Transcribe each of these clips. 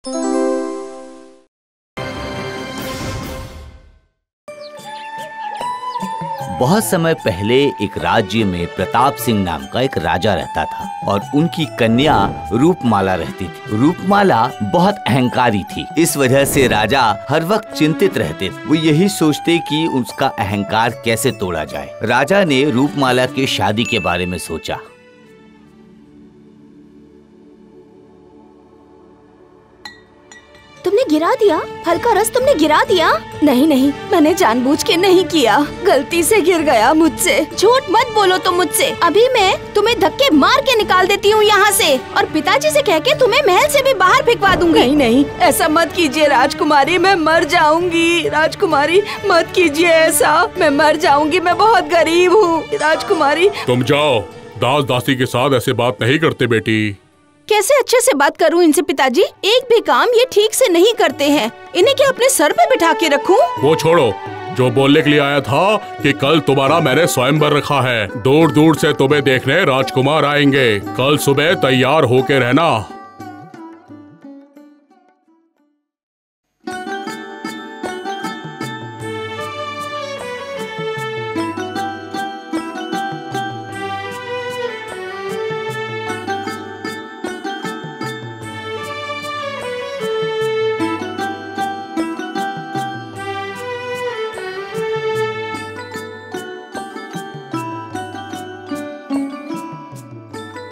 बहुत समय पहले एक राज्य में प्रताप सिंह नाम का एक राजा रहता था और उनकी कन्या रूपमाला रहती थी। रूपमाला बहुत अहंकारी थी, इस वजह से राजा हर वक्त चिंतित रहते थे। वो यही सोचते कि उसका अहंकार कैसे तोड़ा जाए। राजा ने रूपमाला के शादी के बारे में सोचा। तुमने गिरा दिया, फल का रस तुमने गिरा दिया। नहीं नहीं, मैंने जानबूझ के नहीं किया, गलती से गिर गया मुझसे। झूठ मत बोलो तुम मुझसे। अभी मैं तुम्हें धक्के मार के निकाल देती हूँ यहाँ से और पिताजी से कह के तुम्हें महल से भी बाहर फेंकवा दूंगी। नहीं नहीं, ऐसा मत कीजिए राजकुमारी, मैं मर जाऊंगी। राजकुमारी मत कीजिए ऐसा, मैं मर जाऊंगी, मैं बहुत गरीब हूँ। राजकुमारी तुम जाओ, दास दासी के साथ ऐसे बात नहीं करते बेटी। कैसे अच्छे से बात करूं इनसे पिताजी? एक भी काम ये ठीक से नहीं करते हैं। इन्हें क्या अपने सर पे बिठा के रखूं? वो छोड़ो, जो बोलने के लिए आया था कि कल तुम्हारा मैंने स्वयंवर रखा है। दूर दूर से तुम्हें देखने राजकुमार आएंगे। कल सुबह तैयार होके रहना।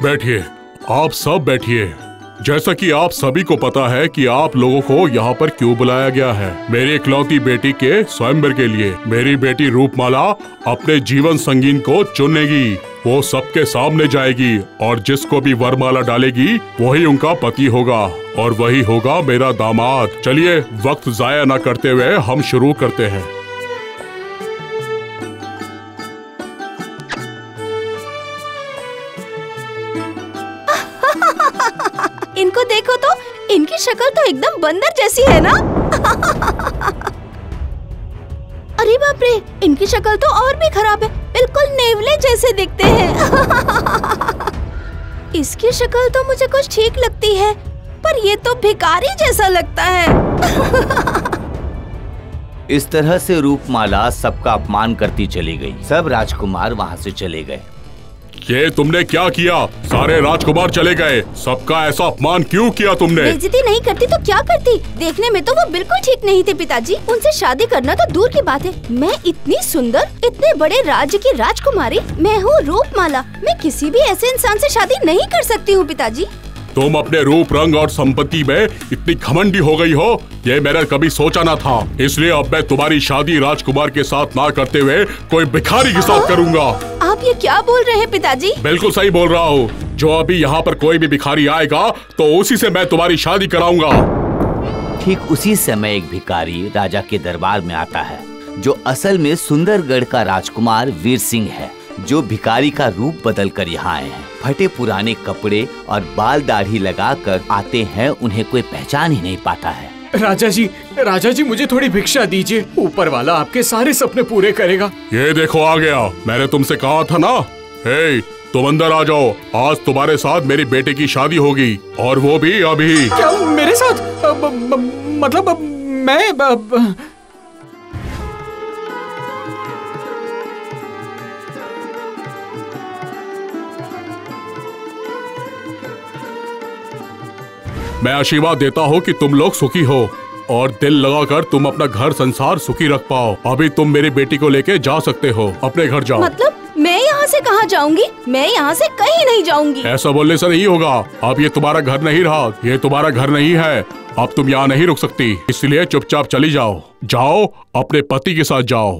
बैठिए, आप सब बैठिए। जैसा कि आप सभी को पता है कि आप लोगों को यहाँ पर क्यों बुलाया गया है। मेरी इकलौती बेटी के स्वयंवर के लिए। मेरी बेटी रूपमाला अपने जीवन संगीन को चुनेगी। वो सबके सामने जाएगी और जिसको भी वरमाला डालेगी वही उनका पति होगा और वही होगा मेरा दामाद। चलिए, वक्त जाया न करते हुए हम शुरू करते हैं। इनको देखो तो, इनकी शक्ल तो एकदम बंदर जैसी है ना। अरे बाप रे, इनकी शक्ल तो और भी खराब है, बिल्कुल नेवले जैसे दिखते हैं। इसकी शक्ल तो मुझे कुछ ठीक लगती है, पर ये तो भिखारी जैसा लगता है। इस तरह से रूपमाला सबका अपमान करती चली गई। सब राजकुमार वहाँ से चले गए। ये तुमने क्या किया? सारे राजकुमार चले गए। सबका ऐसा अपमान क्यों किया तुमने? बेइज्जती नहीं करती तो क्या करती? देखने में तो वो बिल्कुल ठीक नहीं थे पिताजी। उनसे शादी करना तो दूर की बात है। मैं इतनी सुंदर, इतने बड़े राज्य की राजकुमारी, मैं हूँ रूपमाला। मैं किसी भी ऐसे इंसान से शादी नहीं कर सकती हूँ पिताजी। तुम अपने रूप, रंग और संपत्ति में इतनी घमंडी हो गई हो, ये मैंने कभी सोचा ना था। इसलिए अब मैं तुम्हारी शादी राजकुमार के साथ ना करते हुए कोई भिखारी के साथ करूंगा। आप ये क्या बोल रहे हैं पिताजी? बिल्कुल सही बोल रहा हूँ। जो अभी यहाँ पर कोई भी भिखारी आएगा तो उसी से मैं तुम्हारी शादी कराऊंगा। ठीक उसी समय एक भिखारी राजा के दरबार में आता है, जो असल में सुंदरगढ़ का राजकुमार वीर सिंह है, जो भिखारी का रूप बदल कर यहाँ आए हैं। फटे पुराने कपड़े और बाल दाढ़ी लगाकर आते हैं, उन्हें कोई पहचान ही नहीं पाता है। राजा जी मुझे थोड़ी भिक्षा दीजिए, ऊपर वाला आपके सारे सपने पूरे करेगा। ये देखो आ गया। मैंने तुमसे कहा था ना। हे, तुम अंदर आ जाओ। आज तुम्हारे साथ मेरी बेटे की शादी होगी और वो भी अभी। क्या मेरे साथ? मतलब मैं मैं आशीर्वाद देता हूँ कि तुम लोग सुखी हो और दिल लगाकर तुम अपना घर संसार सुखी रख पाओ। अभी तुम मेरी बेटी को लेके जा सकते हो। अपने घर जाओ। मतलब मैं यहाँ से कहाँ जाऊंगी? मैं यहाँ से कहीं नहीं जाऊंगी। ऐसा बोलने से नहीं होगा। अब ये तुम्हारा घर नहीं रहा, ये तुम्हारा घर नहीं है। अब तुम यहाँ नहीं रुक सकती, इसलिए चुपचाप चली जाओ। जाओ, अपने पति के साथ जाओ।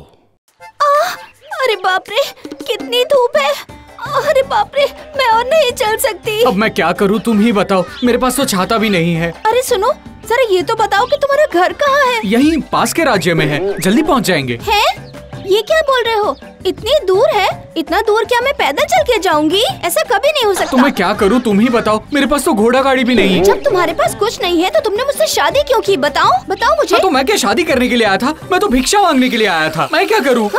अरे बाप रे, कितनी धूप है। अरे बाप रे, मैं और नहीं चल सकती। अब मैं क्या करूँ, तुम ही बताओ। मेरे पास तो छाता भी नहीं है। अरे सुनो, जरा ये तो बताओ कि तुम्हारा घर कहाँ है? यहीं पास के राज्य में है, जल्दी पहुँच जाएंगे। है? ये क्या बोल रहे हो? इतनी दूर है? इतना दूर क्या मैं पैदल चल के जाऊंगी? ऐसा कभी नहीं हो सकता। तो मैं क्या करूँ, तुम ही बताओ। मेरे पास तो घोड़ा गाड़ी भी नहीं है। जब तुम्हारे पास कुछ नहीं है तो तुमने मुझसे शादी क्यों की? बताओ बताओ मुझे। हाँ, तो मैं क्या शादी करने के लिए आया था? मैं तो भिक्षा मांगने के लिए आया था। मैं क्या करूँ?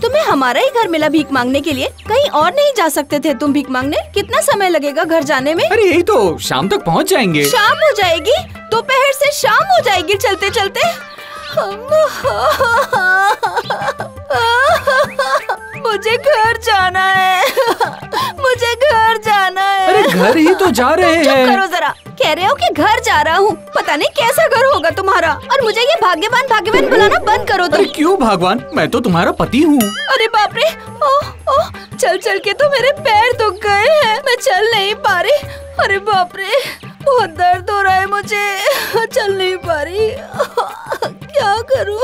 तुम्हें हमारा ही घर मिला भीख मांगने के लिए। कहीं और नहीं जा सकते थे तुम भीख मांगने? कितना समय लगेगा घर जाने में? अरे यही तो, शाम तक पहुंच जाएंगे। शाम हो जाएगी? दोपहर से शाम हो जाएगी चलते चलते। मुझे घर जाना है। मुझे घर जाना है। अरे घर ही तो जा रहे चुप हैं। करो जरा। कह रहे हो कि घर जा रहा हूँ, पता नहीं कैसा घर होगा तुम्हारा। और मुझे ये भाग्यवान भाग्यवान बुलाना बंद करो तुम। अरे क्यों भगवान, मैं तो तुम्हारा पति हूँ। अरे बाप रे, ओह ओह, चल चल के तो मेरे पैर दुख गए हैं, मैं चल नहीं पा रही। अरे बाप रे, बहुत दर्द हो रहा है मुझे, चल नहीं पा रही। क्या करूँ?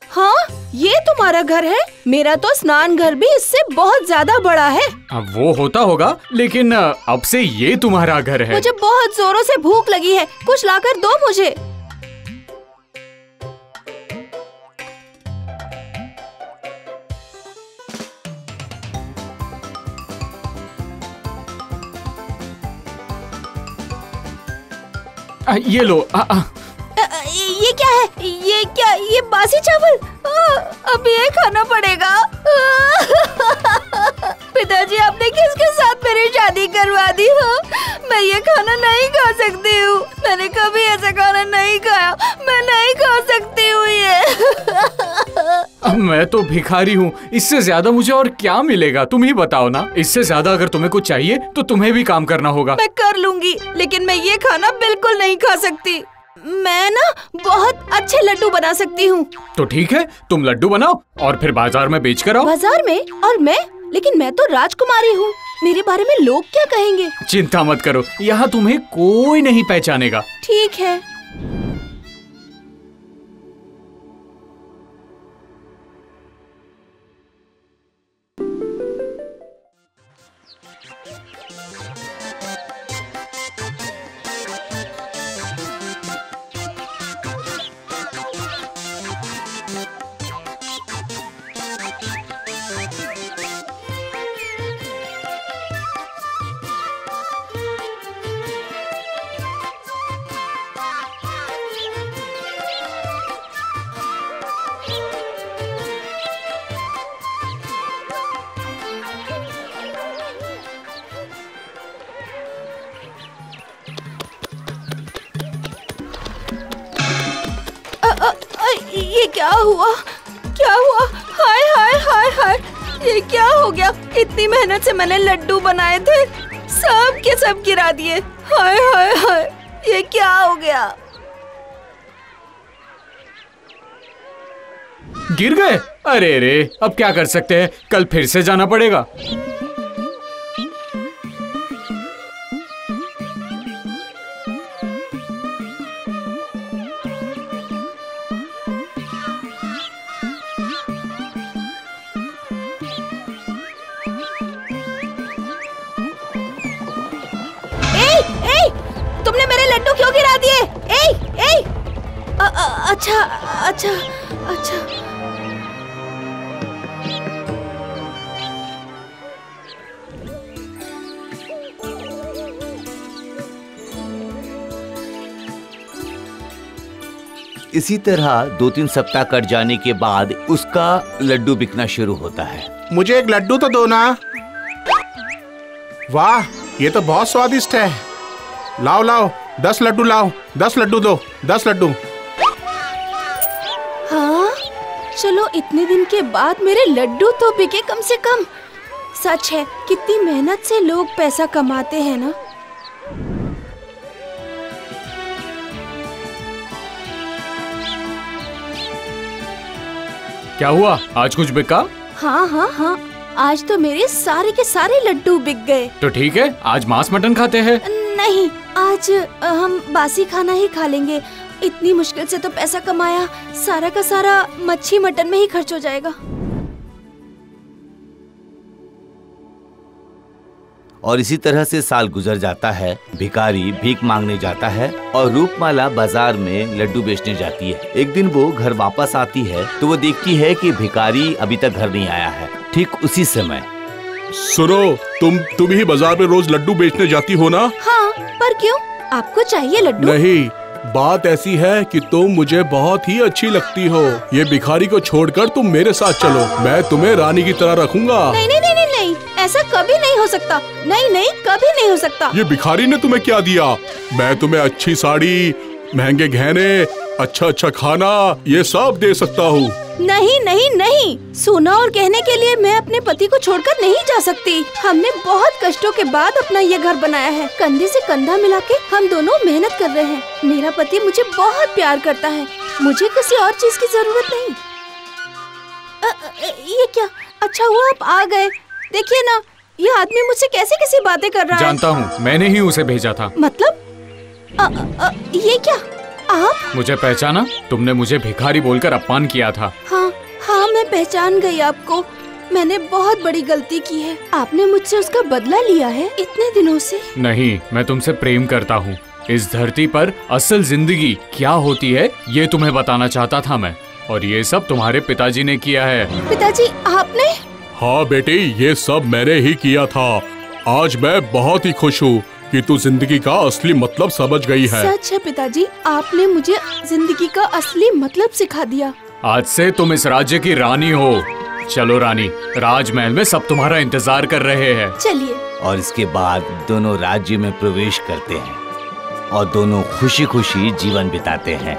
हाँ, ये तुम्हारा घर है? मेरा तो स्नान घर भी इससे बहुत ज्यादा बड़ा है। अब वो होता होगा, लेकिन अब से ये तुम्हारा घर है। मुझे बहुत जोरों से भूख लगी है, कुछ लाकर दो मुझे। ये लो। ये क्या है? ये क्या? ये बासी चावल? अब ये खाना पड़ेगा। पिताजी, आपने किसके साथ मेरी शादी करवा दी हो? मैं ये खाना नहीं खा सकती हूँ। मैंने कभी ऐसा खाना नहीं खाया। मैं नहीं खा सकती हूँ ये। मैं तो भिखारी हूँ, इससे ज्यादा मुझे और क्या मिलेगा? तुम ही बताओ ना। इससे ज्यादा अगर तुम्हें कुछ चाहिए तो तुम्हें भी काम करना होगा। मैं कर लूंगी, लेकिन मैं ये खाना बिल्कुल नहीं खा सकती। मैं ना बहुत अच्छे लड्डू बना सकती हूँ। तो ठीक है, तुम लड्डू बनाओ और फिर बाजार में बेच कर आओ। बाजार में? और मैं? लेकिन मैं तो राजकुमारी हूँ, मेरे बारे में लोग क्या कहेंगे? चिंता मत करो, यहाँ तुम्हें कोई नहीं पहचानेगा। ठीक है। ये क्या हुआ? क्या हुआ? हाय हाय हाय हाय, ये क्या हो गया? इतनी मेहनत से मैंने लड्डू बनाए थे, सब के सब गिरा दिए। हाय हाय हाय, ये क्या हो गया? गिर गए? अरे रे, अब क्या कर सकते हैं, कल फिर से जाना पड़ेगा। तुमने मेरे लड्डू क्यों गिरा दिए? अच्छा अच्छा अच्छा। इसी तरह 2-3 सप्ताह कट जाने के बाद उसका लड्डू बिकना शुरू होता है। मुझे एक लड्डू तो दो ना। वाह, ये तो बहुत स्वादिष्ट है। लाओ लाओ, 10 लड्डू लाओ, 10 लड्डू दो, 10 लड्डू। हाँ, चलो इतने दिन के बाद मेरे लड्डू तो बिके कम से कम। सच है, कितनी मेहनत से लोग पैसा कमाते हैं ना। क्या हुआ, आज कुछ बिका? हाँ हाँ हाँ, आज तो मेरे सारे के सारे लड्डू बिक गए। तो ठीक है, आज मांस मटन खाते हैं। नहीं, आज हम बासी खाना ही खा लेंगे। इतनी मुश्किल से तो पैसा कमाया, सारा का सारा मच्छी मटन में ही खर्च हो जाएगा। और इसी तरह से साल गुजर जाता है। भिखारी भीख मांगने जाता है और रूपमाला बाजार में लड्डू बेचने जाती है। एक दिन वो घर वापस आती है तो वो देखती है कि भिखारी अभी तक घर नहीं आया है। ठीक उसी समय सुनो, तुम ही बाजार में रोज लड्डू बेचने जाती हो ना? हाँ, पर क्यों? आपको चाहिए लड्डू? नहीं, बात ऐसी है कि तुम मुझे बहुत ही अच्छी लगती हो। ये भिखारी को छोड़कर तुम मेरे साथ चलो, मैं तुम्हें रानी की तरह रखूंगा। नहीं नहीं नहीं नहीं नहीं, ऐसा कभी नहीं हो सकता। नहीं नहीं, कभी नहीं हो सकता। ये भिखारी ने तुम्हें क्या दिया? मैं तुम्हें अच्छी साड़ी, महंगे गहने, अच्छा खाना, ये सब दे सकता हूँ। नहीं नहीं नहीं, सोना और गहने के लिए मैं अपने पति को छोड़कर नहीं जा सकती। हमने बहुत कष्टों के बाद अपना ये घर बनाया है। कंधे से कंधा मिला के हम दोनों मेहनत कर रहे हैं। मेरा पति मुझे बहुत प्यार करता है, मुझे किसी और चीज की जरूरत नहीं। ये क्या? अच्छा हुआ आप आ गए। देखिए ना, ये आदमी मुझसे कैसी कैसी बातें कर रहा है। जानता हूँ, मैंने ही उसे भेजा था। मतलब ये क्या? आप मुझे पहचाना? तुमने मुझे भिखारी बोलकर अपमान किया था। हाँ, मैं पहचान गई आपको। मैंने बहुत बड़ी गलती की है। आपने मुझसे उसका बदला लिया है इतने दिनों से। नहीं, मैं तुमसे प्रेम करता हूँ। इस धरती पर असल जिंदगी क्या होती है ये तुम्हें बताना चाहता था मैं, और ये सब तुम्हारे पिताजी ने किया है। पिताजी, आपने? हाँ बेटी, ये सब मैंने ही किया था। आज मैं बहुत ही खुश हूँ कि तू जिंदगी का असली मतलब समझ गई है। सच है पिताजी, आपने मुझे जिंदगी का असली मतलब सिखा दिया। आज से तुम इस राज्य की रानी हो। चलो रानी, राजमहल में सब तुम्हारा इंतजार कर रहे हैं। चलिए। और इसके बाद दोनों राज्य में प्रवेश करते हैं और दोनों खुशी खुशी जीवन बिताते हैं।